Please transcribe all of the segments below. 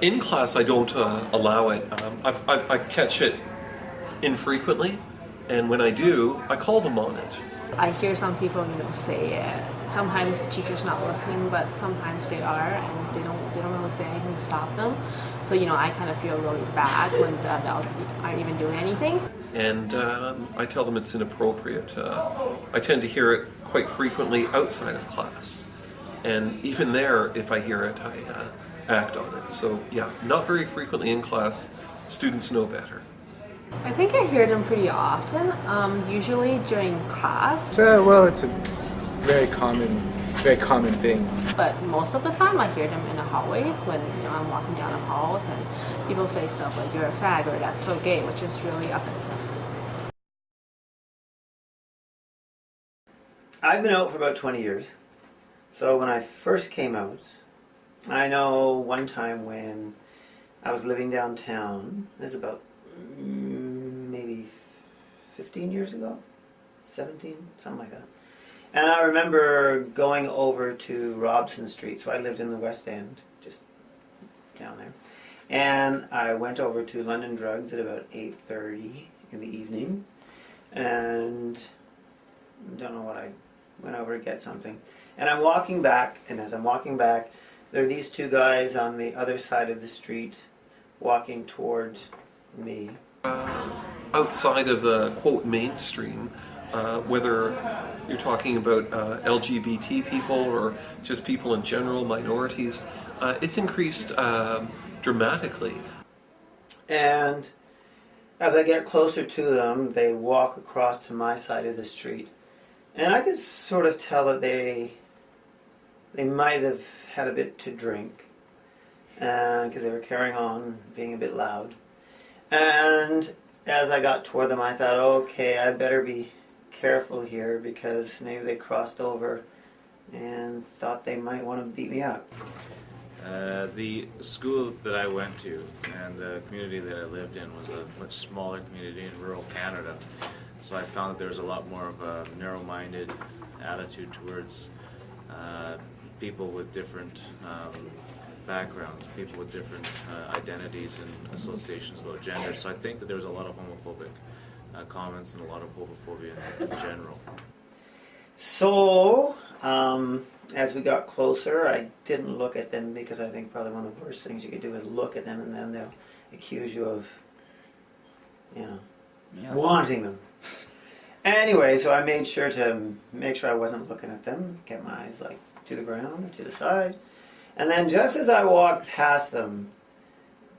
In class, I don't allow it. I catch it infrequently, and when I do, I call them on it. I hear some people, say sometimes the teacher's not listening, but sometimes they are, and they don't really say anything to stop them. So I kind of feel really bad when the adults aren't even doing anything. And I tell them it's inappropriate. I tend to hear it quite frequently outside of class, and even there, if I hear it, I act on it. So yeah, not very frequently in class. Students know better. I think I hear them pretty often, usually during class, Well, it's a very common thing. but most of the time I hear them in the hallways when I'm walking down the halls and people say stuff like "you're a fag" or "that's so gay," which is really offensive. I've been out for about 20 years. So when I first came out, I know one time when I was living downtown, this is about maybe 15 years ago, 17, something like that. And I remember going over to Robson Street, so I lived in the West End, just down there. And I went over to London Drugs at about 8:30 in the evening, and don't know what I went over to get something. And I'm walking back, and as I'm walking back, there are these two guys on the other side of the street walking towards me. Outside of the quote mainstream, whether you're talking about LGBT people or just people in general, minorities, it's increased dramatically. And as I get closer to them, they walk across to my side of the street. And I could sort of tell that they might have had a bit to drink, because they were carrying on, being a bit loud. And as I got toward them, I thought, okay, I better be careful here, because maybe they crossed over and thought they might want to beat me up. The school that I went to and the community that I lived in was a much smaller community in rural Canada. So I found that there was a lot more of a narrow-minded attitude towards people with different backgrounds, people with different identities and associations about gender. So I think that there was a lot of homophobic comments and a lot of homophobia in general. So, as we got closer, I didn't look at them, because I think probably one of the worst things you could do is look at them, and then they'll accuse you of, wanting them. Anyway, so I made sure to make sure I wasn't looking at them, kept my eyes to the ground or to the side. And then just as I walked past them,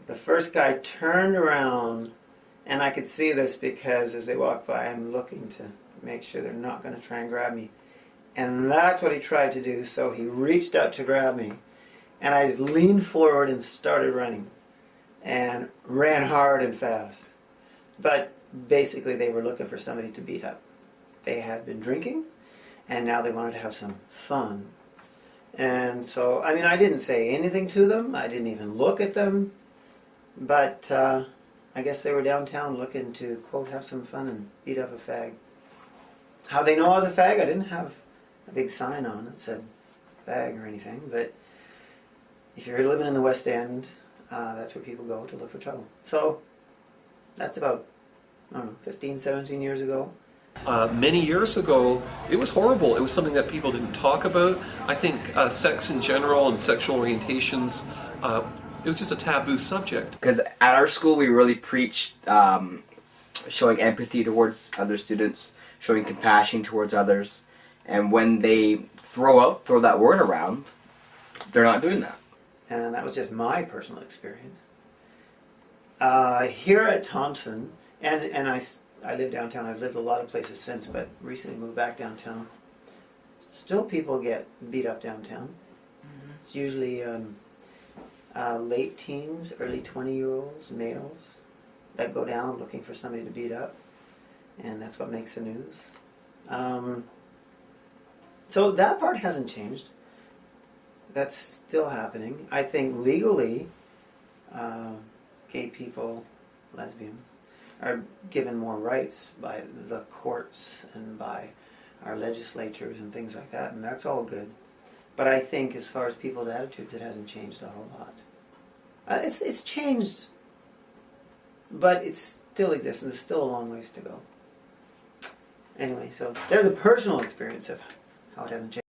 the first guy turned around, and I could see this because as they walked by, I'm looking to make sure they're not going to try and grab me. And that's what he tried to do, so he reached out to grab me. And I just leaned forward and started running. And ran hard and fast. But basically they were looking for somebody to beat up. They had been drinking, and now they wanted to have some fun. And so, I didn't say anything to them. I didn't even look at them. But I guess they were downtown looking to, quote, have some fun and beat up a fag. How they know I was a fag? I didn't have a big sign on that said fag or anything. But if you're living in the West End, that's where people go to look for trouble. So that's about, 15, 17 years ago. Many years ago, it was horrible. It was something that people didn't talk about. I think sex in general and sexual orientations, it was just a taboo subject. Because at our school, we really preached showing empathy towards other students, showing compassion towards others. And when they throw that word around, they're not doing that. And that was just my personal experience. Here at Thompson, and I live downtown. I've lived a lot of places since, but recently moved back downtown. Still people get beat up downtown. Mm-hmm. It's usually late teens, early 20-year-olds, males, that go down looking for somebody to beat up. And that's what makes the news. So that part hasn't changed. That's still happening. I think legally, gay people, lesbians, are given more rights by the courts and by our legislatures and things like that, and that's all good. But I think as far as people's attitudes, it hasn't changed a whole lot. it's changed, but it still exists, and there's still a long ways to go. Anyway, so there's a personal experience of how it hasn't changed.